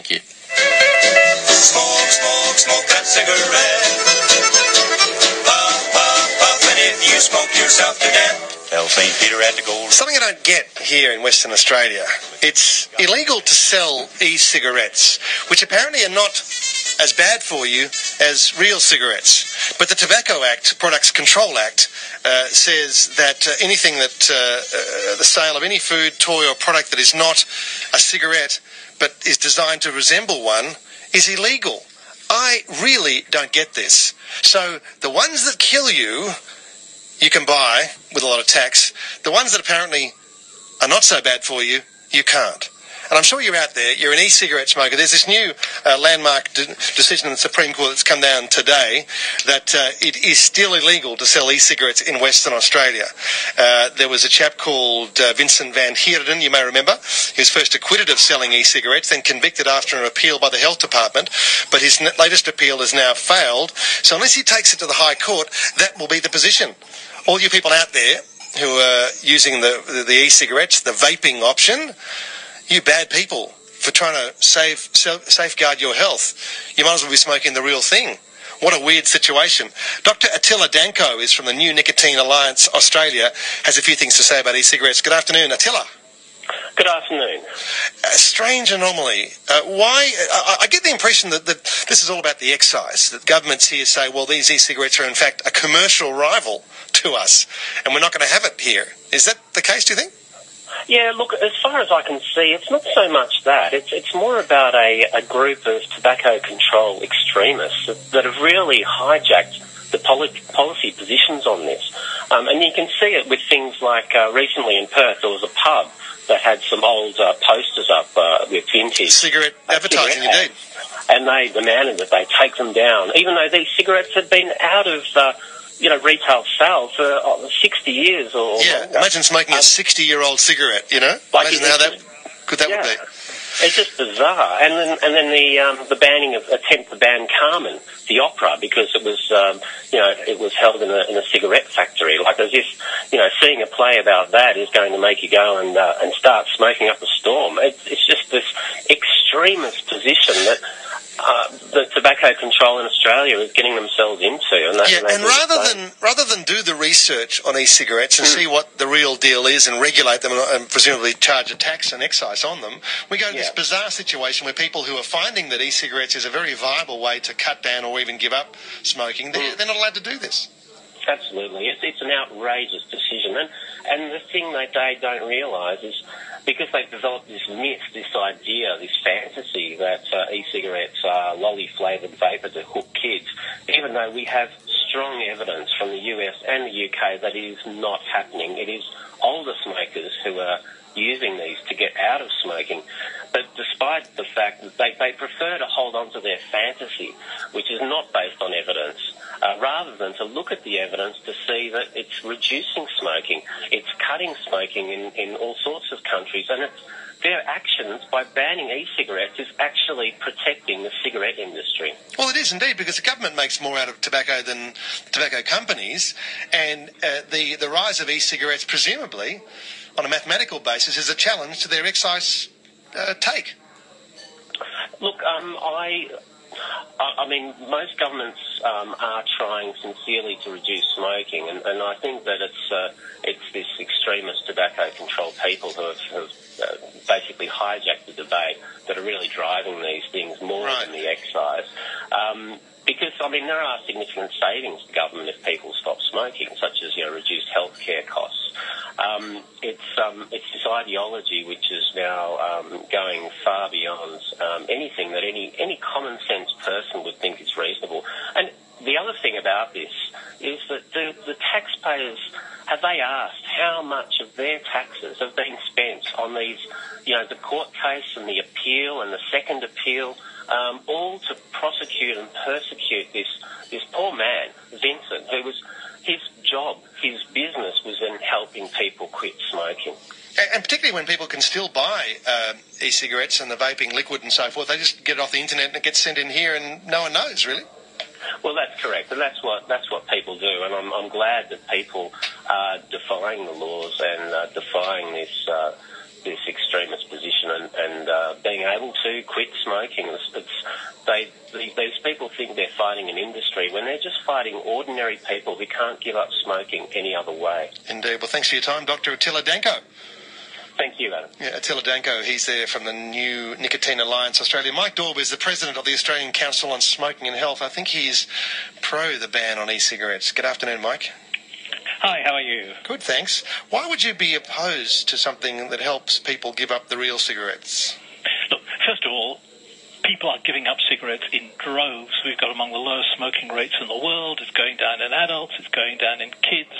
Thank you. Smoke, smoke, smoke that cigarette. Puff, puff, puff, and if you smoke yourself to death, tell St. Peter at the gold. Something I don't get here in Western Australia. It's illegal to sell e-cigarettes, which apparently are not as bad for you as real cigarettes. But the Tobacco Act, Products Control Act, says that anything that the sale of any food, toy or product that is not a cigarette but is designed to resemble one is illegal. I really don't get this. So the ones that kill you, you can buy with a lot of tax. The ones that apparently are not so bad for you, you can't. And I'm sure you're out there, you're an e-cigarette smoker. There's this new landmark decision in the Supreme Court that's come down today that it is still illegal to sell e-cigarettes in Western Australia. There was a chap called Vincent Van Heerden, you may remember. He was first acquitted of selling e-cigarettes, then convicted after an appeal by the Health Department. But his latest appeal has now failed. So unless he takes it to the High Court, that will be the position. All you people out there who are using the e-cigarettes, the vaping option, you bad people for trying to safeguard your health. You might as well be smoking the real thing. What a weird situation. Dr. Attila Danko is from the New Nicotine Alliance Australia, has a few things to say about e-cigarettes. Good afternoon, Attila. Good afternoon. A strange anomaly. Why? I get the impression that this is all about the excise, that governments here say, well, these e-cigarettes are in fact a commercial rival to us, and we're not going to have it here. Is that the case, do you think? Yeah, look, as far as I can see, it's not so much that. It's more about a group of tobacco control extremists that have really hijacked the policy positions on this. And you can see it with things like recently in Perth, there was a pub that had some old posters up with vintage cigarette advertising, cigarette indeed. And they demanded that they take them down, even though these cigarettes had been out of retail sales for 60 years or yeah, longer. Imagine smoking a 60-year-old cigarette, Imagine how good that would be. It's just bizarre. And then the banning of attempt to ban Carmen, the opera, because it was it was held in a cigarette factory. Like as if seeing a play about that is going to make you go and start smoking up a storm. It's just this extremist position that the tobacco control in Australia is getting themselves into. And rather than do the research on e-cigarettes and see what the real deal is and regulate them and presumably charge a tax and excise on them, we go to this bizarre situation where people who are finding that e-cigarettes is a very viable way to cut down or even give up smoking, they're not allowed to do this. Absolutely. It's an outrageous decision. And the thing that they don't realise is because they've developed this myth, this idea, this fantasy that e-cigarettes are lolly-flavoured vapour to hook kids, even though we have strong evidence from the US and the UK that it is not happening. It is older smokers who are using these to get out of smoking. But despite the fact that they prefer to hold on to their fantasy, which is not based on evidence, rather than to look at the evidence to see that it's reducing smoking, it's cutting smoking in all sorts of countries, and their actions by banning e-cigarettes is actually protecting the cigarette industry. Well, it is indeed, because the government makes more out of tobacco than tobacco companies, and the rise of e-cigarettes, presumably, on a mathematical basis, is a challenge to their excise take. Look, I mean, most governments are trying sincerely to reduce smoking, and I think that it's this extremist tobacco control people who have basically hijacked the debate that are really driving these things more than the excise. Because, I mean, there are significant savings to government if people stop smoking, such as, reduced healthcare costs. It's this ideology which is now going far beyond anything that any common sense person would think is reasonable. And the other thing about this is that the taxpayers, have they asked how much of their taxes have been spent on these, the court case and the appeal and the second appeal, all to prosecute and persecute this poor man, Vincent, who was his job, his business was in helping people quit smoking. And particularly when people can still buy e-cigarettes and the vaping liquid and so forth, they just get it off the internet and it gets sent in here and no one knows, really. Well, that's correct, and that's what people do, and I'm glad that people are defying the laws and defying this extremist position and being able to quit smoking. These people think they're fighting an industry when they're just fighting ordinary people who can't give up smoking any other way. Indeed. Well, thanks for your time, Dr. Attila Danko. Thank you, Adam. Yeah, Attila Danko, he's there from the new Nicotine Alliance Australia. Mike Daube is the president of the Australian Council on Smoking and Health. I think he's pro the ban on e-cigarettes. Good afternoon, Mike. Hi, how are you? Good, thanks. Why would you be opposed to something that helps people give up the real cigarettes? Look, first of all, people are giving up cigarettes in droves. We've got among the lowest smoking rates in the world. It's going down in adults. It's going down in kids.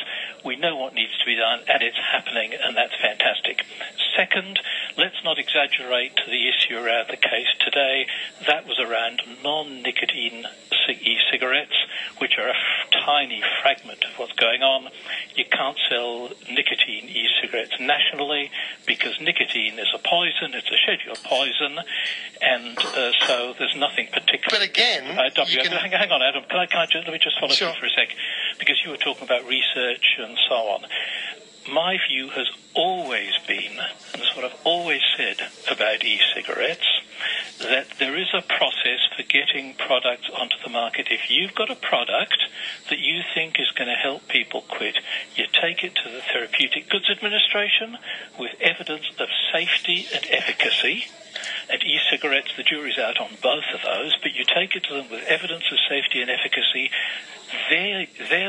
We know what needs to be done, and it's happening, and that's fantastic. Second, let's not exaggerate the issue around the case today. That was around non-nicotine e-cigarettes, which are a tiny fragment of what's going on. You can't sell nicotine e-cigarettes nationally because nicotine is a poison. It's a scheduled poison, and so there's nothing particular. But again, hang on, Adam. Let me just follow Sure. through for a sec, because you were talking about research and so on. My view has always been, and it's what I've always said about e-cigarettes, that there is a process for getting products onto the market. If you've got a product that you think is going to help people quit, you take it to the Therapeutic Goods Administration with evidence of safety and efficacy. And e-cigarettes, the jury's out on both of those, but you take it to them with evidence of safety and efficacy. They're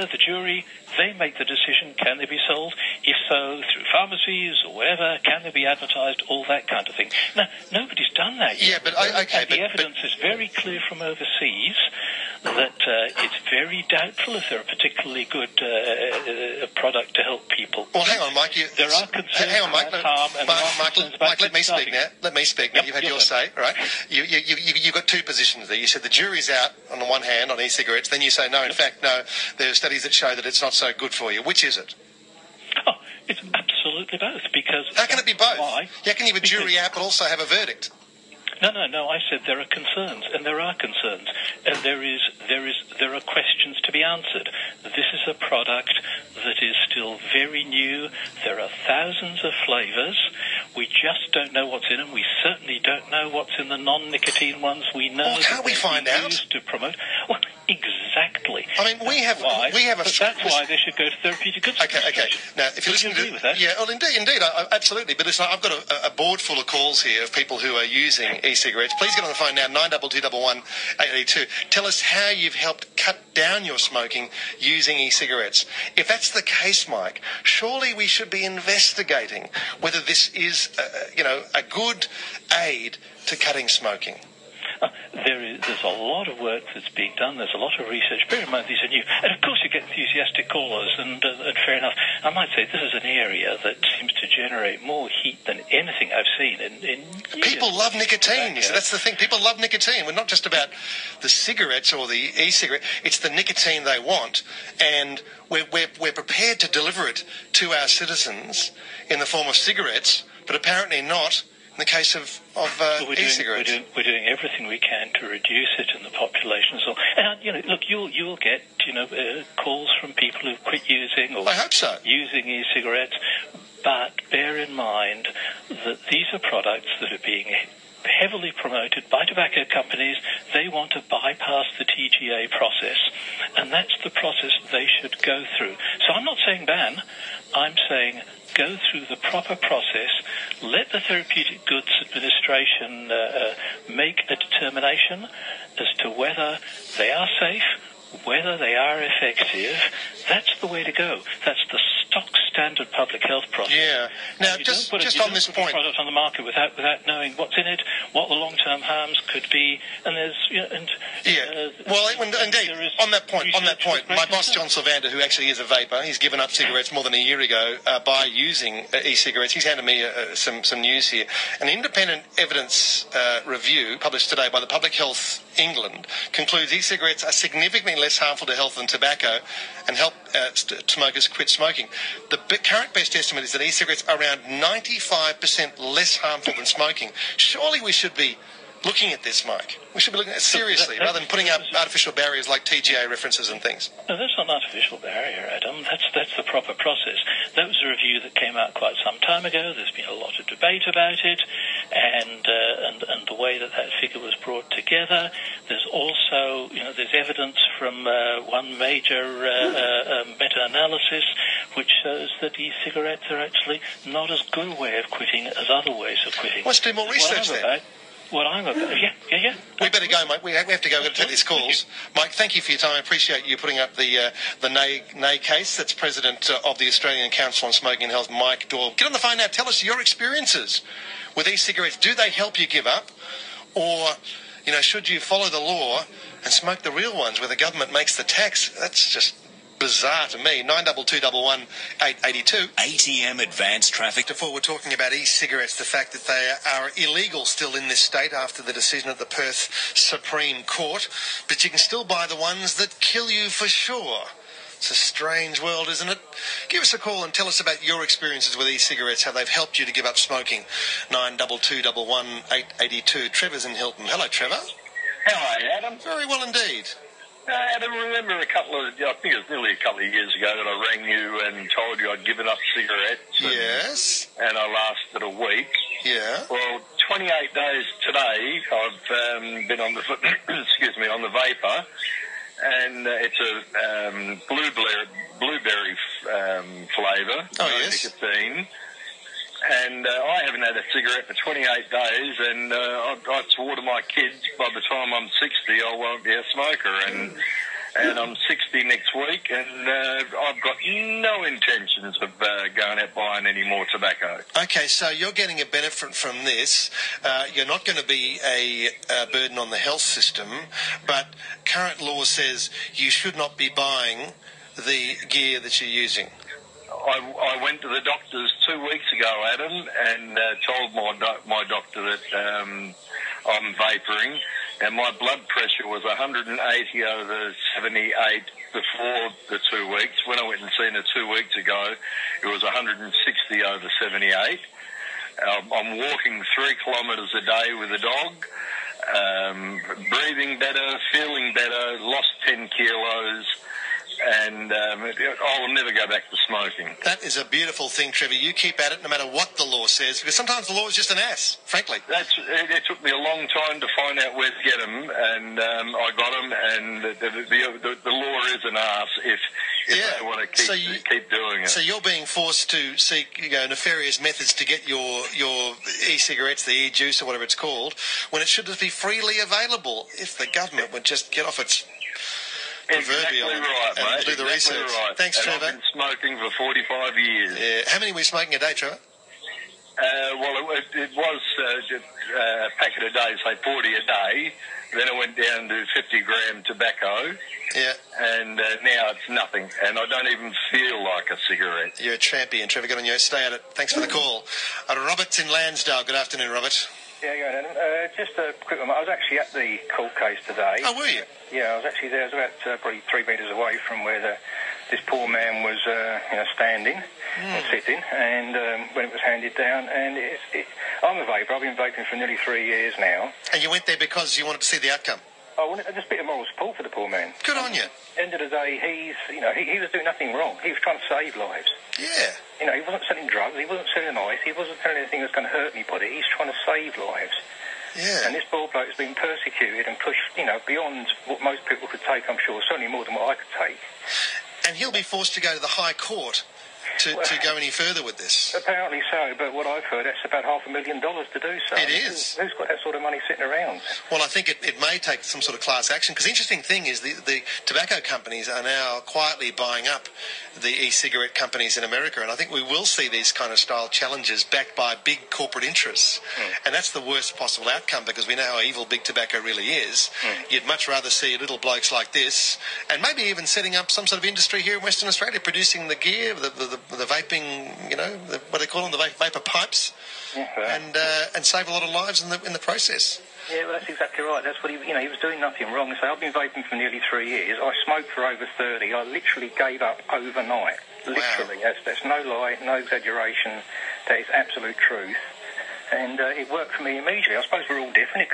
the jury. They make the decision. Can they be sold? If so, through pharmacies or whatever, can they be advertised? All that kind of thing. Now, nobody's done that yet. Yeah, but The evidence is very clear from overseas that it's very doubtful if they're a particularly good product to help people. Well, hang on, Mike. There are concerns Hang on, Mike. about harm, and there are concerns about Mike, let me speak starting. now. Let me speak. Yep, You've had your your turn. say, right? You've got two positions there. You said the jury's out on the one hand on e-cigarettes. Then you say, no, in fact, no, there are studies that show that it's not so good for you. Which is it? Oh, it's absolutely both, because... How can it be both? Why? How can you have a jury out but also have a verdict? No. I said there are concerns, and there are concerns, and there are questions to be answered. This is a product that is still very new. There are thousands of flavours. We just don't know what's in them. We certainly don't know what's in the non-nicotine ones. We know. Well, can't we find out? Used to promote. Well, exactly. I mean, we have that's why they should go to Therapeutic Goods. Okay. Now, if you listen agree to with that? yeah, well, indeed, absolutely. But listen, I've got a board full of calls here of people who are using e-cigarettes. Please get on the phone now, 92211882. Tell us how you've helped cut down your smoking using e-cigarettes. If that's the case, Mike, surely we should be investigating whether this is, a good aid to cutting smoking. There's a lot of work that's being done. There's a lot of research. Bear in mind, these are new. And, of course, you get enthusiastic callers, and fair enough. I might say this is an area that seems to generate more heat than anything I've seen in years. People love nicotine. You see, that's the thing. People love nicotine. We're not just about the cigarettes or the e-cigarette. It's the nicotine they want, and we're prepared to deliver it to our citizens in the form of cigarettes, but apparently not in the case of e-cigarettes. We're doing everything we can to reduce it in the population. So, and look, you'll get calls from people who've quit using or I hope so. using e-cigarettes, but bear in mind that these are products that are being heavily promoted by tobacco companies. They want to bypass the TGA process, and that's the process they should go through. So I'm not saying ban. I'm saying go through the proper process, let the Therapeutic Goods Administration make a determination as to whether they are safe, whether they are effective. That's the way to go. That's the stock standard public health process. Yeah. Now, just on this point, product on the market without knowing what's in it, what the long-term harms could be, and there's indeed, on that point, my boss John Sylvander, who actually is a vapor, he's given up cigarettes more than a year ago by using e-cigarettes. He's handed me some news here. An independent evidence review published today by the Public Health England concludes e-cigarettes are significantly less harmful to health than tobacco and help smokers quit smoking. The current best estimate is that e-cigarettes are around 95% less harmful than smoking. Surely we should be looking at this, Mike. We should be looking at it seriously rather than putting up artificial barriers like TGA references and things. No, that's not an artificial barrier, Adam. That's the proper process. That was a review that came out quite some time ago. There's been a lot of debate about it, and and the way that figure was brought together. There's also, there's evidence from one major meta-analysis which shows that e-cigarettes are actually not as good a way of quitting as other ways of quitting. Let's do more research then. What I'm about, yeah. We better go, mate. We have to go. We've got to take these calls. Mike, thank you for your time. I appreciate you putting up the Nay case. That's President of the Australian Council on Smoking and Health, Mike Daube. Get on the phone now. Tell us your experiences with e-cigarettes. Do they help you give up? Or, should you follow the law and smoke the real ones where the government makes the tax? That's just bizarre to me. 92211 882. ATM advanced traffic. Before we're talking about e-cigarettes, the fact that they are illegal still in this state after the decision of the Perth Supreme Court, but you can still buy the ones that kill you for sure. It's a strange world, isn't it? Give us a call and tell us about your experiences with e-cigarettes, how they've helped you to give up smoking. 92211 882. Trevor's in Hilton. Hello, Trevor. How are you, Adam? Very well indeed. Adam, remember I think it was nearly a couple of years ago that I rang you and told you I'd given up cigarettes. Yes. And I lasted a week. Yeah. Well, 28 days today, I've been on the on the vapor, and it's a blueberry flavour. Oh, yes. Nicotine. And I haven't had a cigarette for 28 days, and I swore to my kids by the time I'm 60 I won't be a smoker, and I'm 60 next week, and I've got no intentions of going out buying any more tobacco. Okay, so you're getting a benefit from this. You're not going to be a burden on the health system, but current law says you should not be buying the gear that you're using. I went to the doctors 2 weeks ago, Adam, and told my doctor that I'm vapouring, and my blood pressure was 180 over 78 before the 2 weeks. When I went and seen her 2 weeks ago, it was 160 over 78. I'm walking 3 kilometres a day with a dog, breathing better, feeling better, lost 10 kilos, and I'll never go back to smoking. That is a beautiful thing, Trevor. You keep at it no matter what the law says, because sometimes the law is just an ass, frankly. It took me a long time to find out where to get them, and I got them, and the law is an ass if they want to keep doing it. So you're being forced to seek nefarious methods to get your e-cigarettes, the e-juice or whatever it's called, when it should just be freely available. If the government would just get off its proverbial and do the research. Right. Thanks, Trevor. I've been smoking for 45 years. Yeah. How many were you smoking a day, Trevor? Well, it was a packet a day, say 40 a day. Then I went down to 50-gram tobacco. Yeah. And now it's nothing. And I don't even feel like a cigarette. You're a champion, Trevor. Good on you. Stay at it. Thanks for the call. Robert's in Lansdale. Good afternoon, Robert. Yeah, go on, Adam. Just a quick one. I was actually at the court case today. Oh, were you? Yeah, I was actually there. I was about probably 3 metres away from where this poor man was, standing and sitting, and when it was handed down. And I'm a vaper. I've been vaping for nearly 3 years now. And you went there because you wanted to see the outcome? I wanted just a bit of moral support for the poor man. Good on you. End of the day, he was doing nothing wrong. He was trying to save lives. Yeah. He wasn't selling drugs. He wasn't selling ice. He wasn't selling anything that's going to hurt anybody. He's trying to save lives. Yeah. And this poor bloke has been persecuted and pushed, beyond what most people could take, I'm sure, certainly more than what I could take. And he'll be forced to go to the High Court to go any further with this. Apparently so, but what I've heard, that's about $500,000 to do so. It is. Who's got that sort of money sitting around? Well, I think it may take some sort of class action, because the interesting thing is the tobacco companies are now quietly buying up the e-cigarette companies in America, and I think we will see these kind of style challenges backed by big corporate interests. And that's the worst possible outcome, because we know how evil big tobacco really is. You'd much rather see little blokes like this, and maybe even setting up some sort of industry here in Western Australia, producing the gear, the vaping, what they call them, the vapor pipes, and save a lot of lives in the process. Yeah, well, that's exactly right. That's what he was doing nothing wrong. So I've been vaping for nearly 3 years. I smoked for over 30. I literally gave up overnight. Literally. Wow. That's no lie, no exaggeration. That is absolute truth. And it worked for me immediately. I suppose we're all different.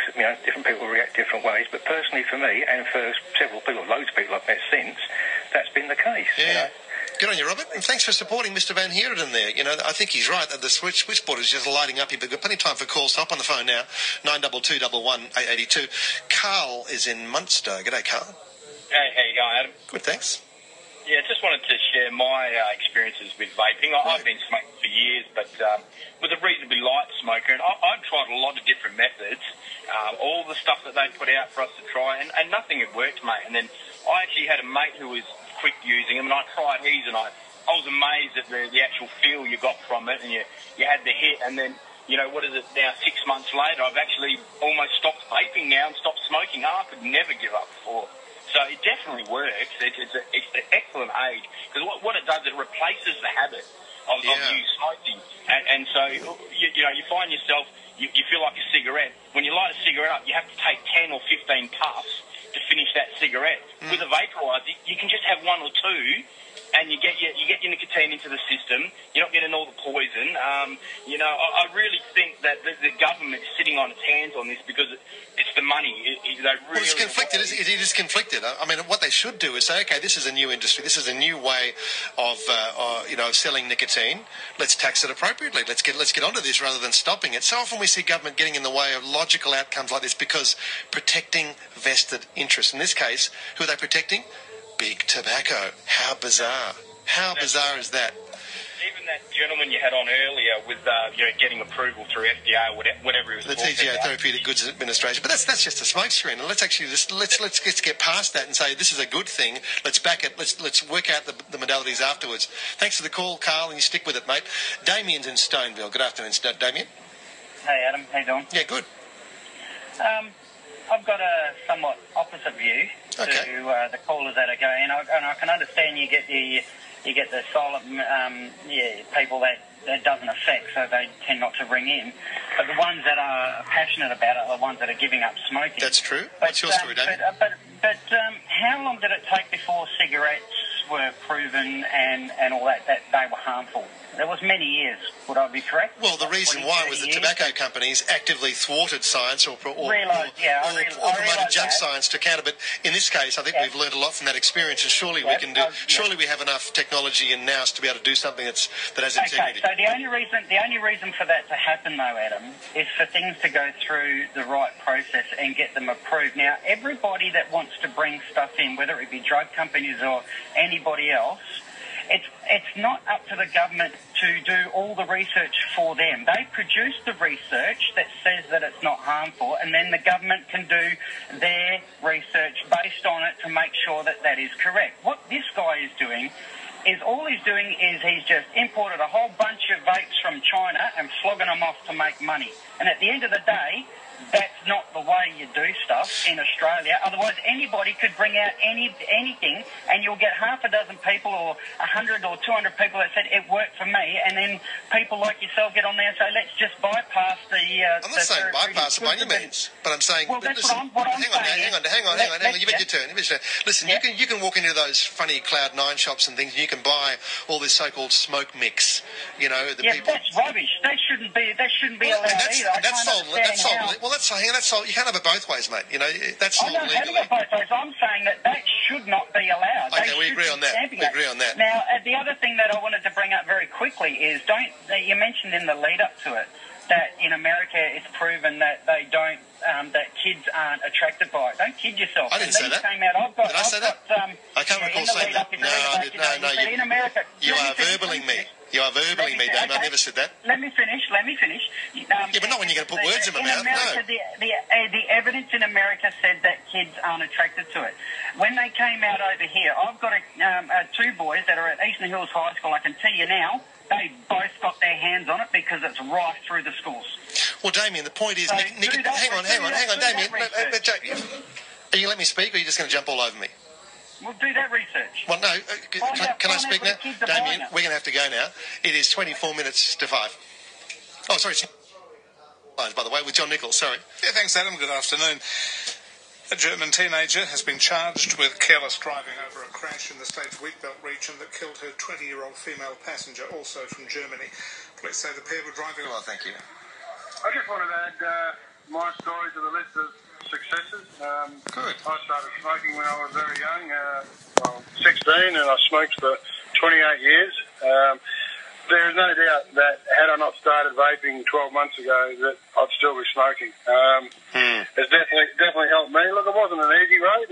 Different people react different ways. But personally for me, and for several people, loads of people I've met since, that's been the case. Yeah. Good on you, Robert, and thanks for supporting Mr. Van Heerden there. You know, I think he's right that the switchboard is just lighting up here. We've got plenty of time for calls. Hop on the phone now, 92211 882. Carl is in Munster. G'day, Carl. Hey, how you going, Adam? Good, thanks. Yeah, just wanted to share my experiences with vaping. I've been smoking for years, but was a reasonably light smoker, and I've tried a lot of different methods, all the stuff that they put out for us to try, and nothing had worked, mate. And then I actually had a mate who was quick using them, and I tried his, and I was amazed at the actual feel you got from it, and you had the hit, and then, you know, what is it now, 6 months later, I've actually almost stopped vaping now and stopped smoking. I could never give up before. So it definitely works. It's an excellent aid, because what it does, it replaces the habit of you smoking. And so, you find yourself, you feel like a cigarette. When you light a cigarette up, you have to take 10 or 15 puffs to finish that cigarette. With a vaporizer, you can just have one or two, and you get your nicotine into the system. You're not getting all the poison. I really think that the government is sitting on its hands on this because it's the money. It's conflicted. It is conflicted. I mean, what they should do is say, okay, this is a new industry. This is a new way of selling nicotine. Let's tax it appropriately. Let's get onto this rather than stopping it. So often we see government getting in the way of logical outcomes like this because protecting vested interests. In this case, who are they protecting? Big tobacco. How bizarre. How bizarre is that? Even that gentleman you had on earlier with getting approval through FDA or whatever it was. The TGA, Therapeutic Goods Administration. But that's just a smokescreen. And let's actually let's get past that and say this is a good thing. Let's back it. Let's work out the modalities afterwards. Thanks for the call, Carl, and you stick with it, mate. Damien's in Stoneville. Good afternoon, Damien. Hey, Adam. How you doing? Yeah, good. I've got a somewhat opposite view to the callers that are going, and I can understand you get the silent people that doesn't affect, so they tend not to ring in. But the ones that are passionate about it are the ones that are giving up smoking. That's true. What's your story, David? But how long did it take before cigarettes were proven and all that they were harmful? There was many years, would I be correct? Well, the reason why was that tobacco companies actively thwarted science or promoted junk science to counter. But in this case, I think we've learned a lot from that experience, and surely we can do. Surely we have enough technology in nous to be able to do something that has integrity. Okay, so the only reason for that to happen, though, Adam, is for things to go through the right process and get them approved. Now, everybody that wants to bring stuff in, whether it be drug companies or anybody else, it's not up to the government to do all the research for them. They produce the research that says that it's not harmful, and then the government can do their research based on it to make sure that that is correct. What this guy is doing is he's just imported a whole bunch of vapes from China and flogging them off to make money. And at the end of the day, that's not the way you do stuff in Australia. Otherwise, anybody could bring out anything, and you'll get half a dozen people or 100 or 200 people that said it worked for me, and then people like yourself get on there and say, let's just bypass the... I'm not saying bypass it by any means, but I'm saying... Well, that's what I'm saying. Hang on. You've had your turn. Listen, you can walk into those funny Cloud9 shops and things, and you can buy all this so-called smoke mix. You know, people... that's rubbish. That shouldn't be allowed either. That's sold. You can't have it both ways, mate. You know, that's sold legally. I don't have it both ways. I'm saying that should not be allowed. Okay, we agree on that. Now, the other thing that I wanted to bring up very quickly is, you mentioned in the lead-up to it that in America it's proven that they don't, that kids aren't attracted by it. Don't kid yourself. I didn't say that. Did I say that? I can't recall saying that. No. In America, you are verbaling me. You are verbaling me, David. I never said that. Let me finish. But not when you're going to put words in my mouth. America, No. The evidence in America said that kids aren't attracted to it. When they came out over here, I've got two boys that are at Eastern Hills High School. I can tell you now, they both got their hands on it because it's right through the schools. Well, Damien, the point is... hang on, Damien. Are you going to let me speak, or are you just going to jump all over me? We'll do that research. Well, no. Can I speak now? Damien, we're going to have to go now. It is 24 minutes to 5. Oh, sorry. By the way, with John Nichols, sorry. Yeah, thanks, Adam. Good afternoon. A German teenager has been charged with careless driving over a crash in the state's Wheatbelt region that killed her 20-year-old female passenger, also from Germany. Police say the pair were driving... Well, thank you. I just wanted to add my story to the list of successes. Good. I started smoking when I was very young, 16, and I smoked for 28 years. There is no doubt that had I not started vaping 12 months ago, that I'd still be smoking. It's definitely helped me. Look, it wasn't an easy road.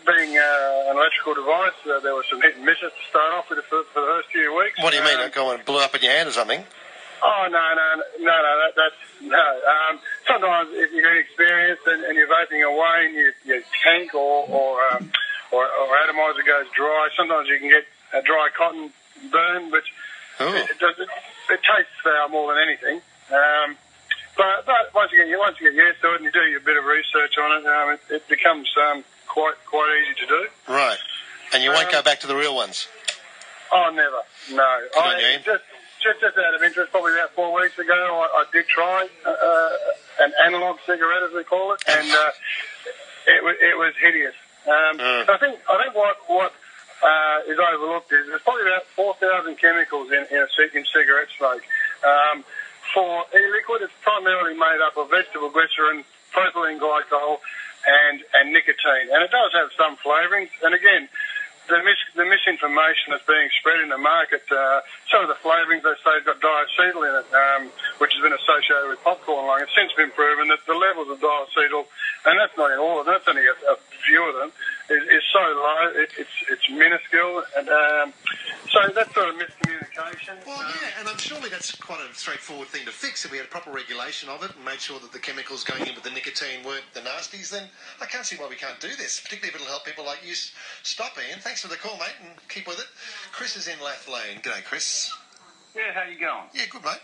Being an electrical device, there was some hit and misses to start off with for the first few weeks. What do you mean? It blew up in your hand or something? Oh, no. Sometimes if you're inexperienced and you're vaping away and your tank or atomizer goes dry, sometimes you can get a dry cotton burn, which it tastes foul more than anything. But once you get used to it and you do a bit of research on it, it becomes quite easy to do. Right. And you won't go back to the real ones? Oh, never. No. Just out of interest, probably about 4 weeks ago, I did try an analog cigarette, as we call it, and it was hideous. I think what is overlooked is there's probably about 4,000 chemicals in cigarette smoke. For e-liquid, it's primarily made up of vegetable glycerin, propylene glycol, and nicotine, and it does have some flavourings. And again, the misinformation that's being spread in the market, some of the flavourings they say have got diacetyl in it, which has been associated with popcorn lung. It's since been proven that the levels of diacetyl, and that's not in all of them, that's only a few of them, is so low, it's minuscule, and so that's sort of miscommunication. Well, yeah, and I'm surely that's quite a straightforward thing to fix. If we had proper regulation of it and made sure that the chemicals going in with the nicotine weren't the nasties, then I can't see why we can't do this, particularly if it'll help people like you stop, Ian. Thanks for the call, mate, and keep with it. Chris is in Lath Lane. G'day, Chris. Yeah, how you going? Yeah, good, mate.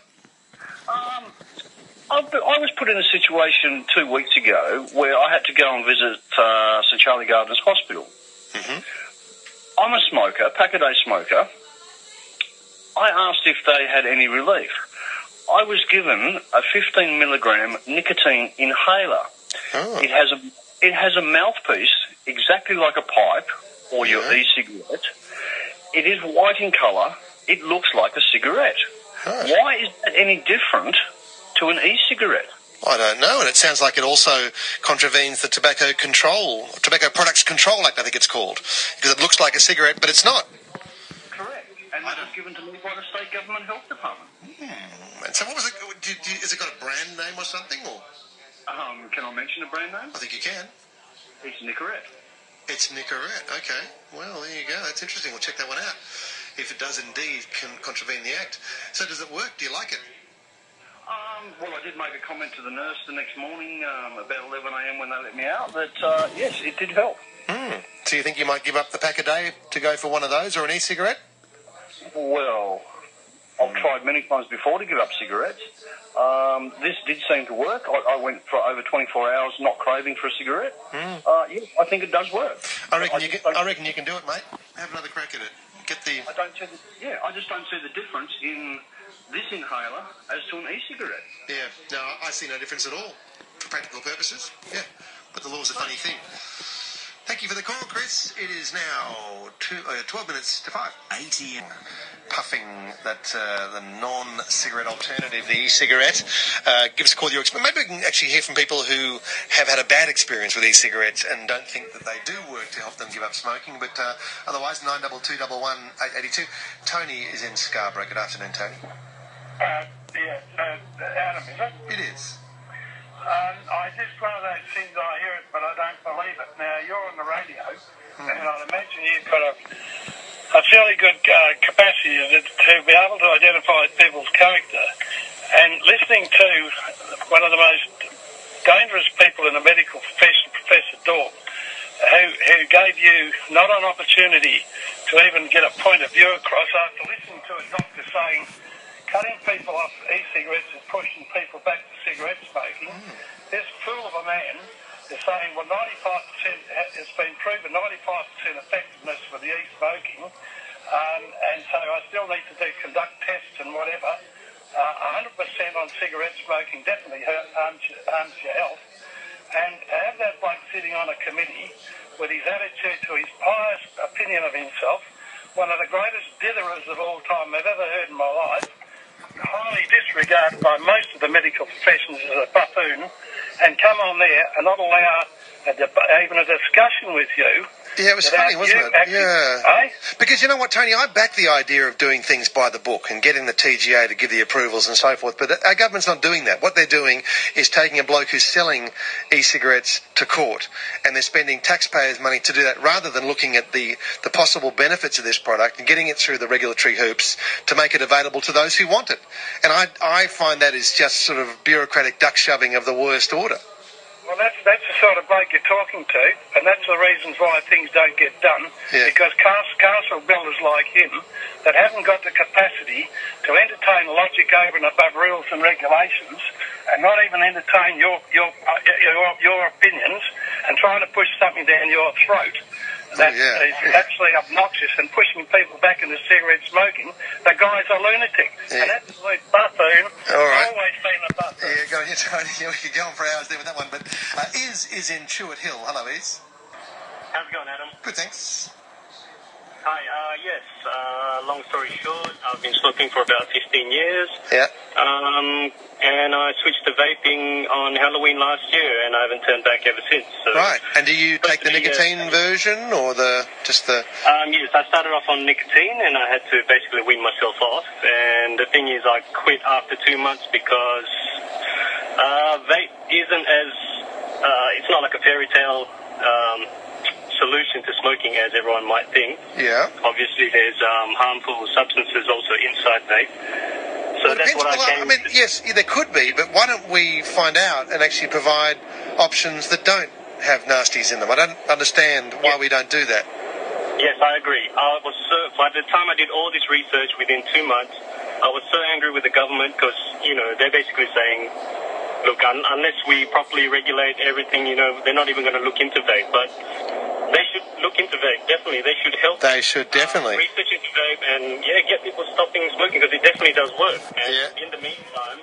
I was put in a situation 2 weeks ago where I had to go and visit St Charlie Gardens Hospital. I'm a smoker, pack-a-day smoker. I asked if they had any relief. I was given a 15 milligram nicotine inhaler. It has a mouthpiece exactly like a pipe or your e-cigarette. It is white in colour. It looks like a cigarette. Why is that any different to an e-cigarette? I don't know, and it sounds like it also contravenes the Tobacco Products Control Act, I think it's called, because it looks like a cigarette, but it's not. Correct, and that was given to me by the State Government Health Department. And so what was it, has it got a brand name or something, or? Can I mention a brand name? I think you can. It's Nicorette. It's Nicorette, okay. Well, there you go, that's interesting, we'll check that one out. If it does indeed contravene the Act. So does it work? Do you like it? Well, I did make a comment to the nurse the next morning, about 11 a.m. when they let me out, that, yes, it did help. So you think you might give up the pack a day to go for one of those or an e-cigarette? Well, I've tried many times before to give up cigarettes. This did seem to work. I went for over 24 hours not craving for a cigarette. Yeah, I think it does work. I reckon you can do it, mate. Have another crack at it. I just don't see the difference in this inhaler as to an e-cigarette. Yeah, no, I see no difference at all for practical purposes. Yeah, but the law's a funny thing. Thank you for the call, Chris. It is now 12 minutes to 5. 80. Puffing that the non-cigarette alternative, the e-cigarette. Give us a call with your experience. Maybe we can actually hear from people who have had a bad experience with e-cigarettes and don't think that they do work to help them give up smoking. But otherwise, 92211 882. Tony is in Scarborough. Good afternoon, Tony. Adam, is it? It is. I just one of those things, I hear it, but I don't believe it. Now, you're on the radio, and I'd imagine you've got a fairly good capacity to be able to identify people's character. And listening to one of the most dangerous people in the medical profession, Professor Daube, who gave you not an opportunity to even get a point of view across after listening to a doctor saying cutting people off e-cigarettes is pushing people back to cigarette smoking. This fool of a man is saying, well, 95%, it's been proven 95% effectiveness for the e-smoking, and so I still need to conduct tests and whatever. 100% on cigarette smoking definitely harms your health. And to have that bloke sitting on a committee with his attitude to his pious opinion of himself, one of the greatest ditherers of all time I've ever heard in my life, highly disregarded by most of the medical professions as a buffoon, and come on there and not allow even a discussion with you Yeah, it was funny, wasn't it? Yeah. Because you know what, Tony, I back the idea of doing things by the book and getting the TGA to give the approvals and so forth, but our government's not doing that. What they're doing is taking a bloke who's selling e-cigarettes to court, and they're spending taxpayers' money to do that rather than looking at the possible benefits of this product and getting it through the regulatory hoops to make it available to those who want it. And I find that is just sort of bureaucratic duck shoving of the worst order. Well, that's the sort of bloke you're talking to, and that's the reasons why things don't get done, because castle builders like him that haven't got the capacity to entertain logic over and above rules and regulations, and not even entertain your opinions, and trying to push something down your throat. That is absolutely obnoxious and pushing people back into cigarette smoking. The guy's a lunatic. An absolute buffoon. All right. Always been a buffoon. Yeah, go ahead, Tony. We could go on for hours there with that one. But Iz in Chewett Hill. Hello, Iz. How's it going, Adam? Good, thanks. Hi, yes. Long story short, I've been smoking for about 15 years. Yeah. And I switched to vaping on Halloween last year, and I haven't turned back ever since. So right. And do you take the nicotine version or just the... Yes, I started off on nicotine, and I had to basically wean myself off. And the thing is, I quit after 2 months because vape isn't as... it's not like a fairy tale... solution to smoking as everyone might think. Yeah. Obviously, there's harmful substances also inside vape. So that's what I mean, yes, there could be, but why don't we find out and actually provide options that don't have nasties in them? I don't understand why we don't do that. Yes, I agree. I was by the time I did all this research within 2 months, I was so angry with the government because, they're basically saying, look, unless we properly regulate everything, they're not even going to look into vape. But they should look into vape, definitely. They should help. They should definitely. Research into vape and, get people stopping smoking because it definitely does work. And in the meantime,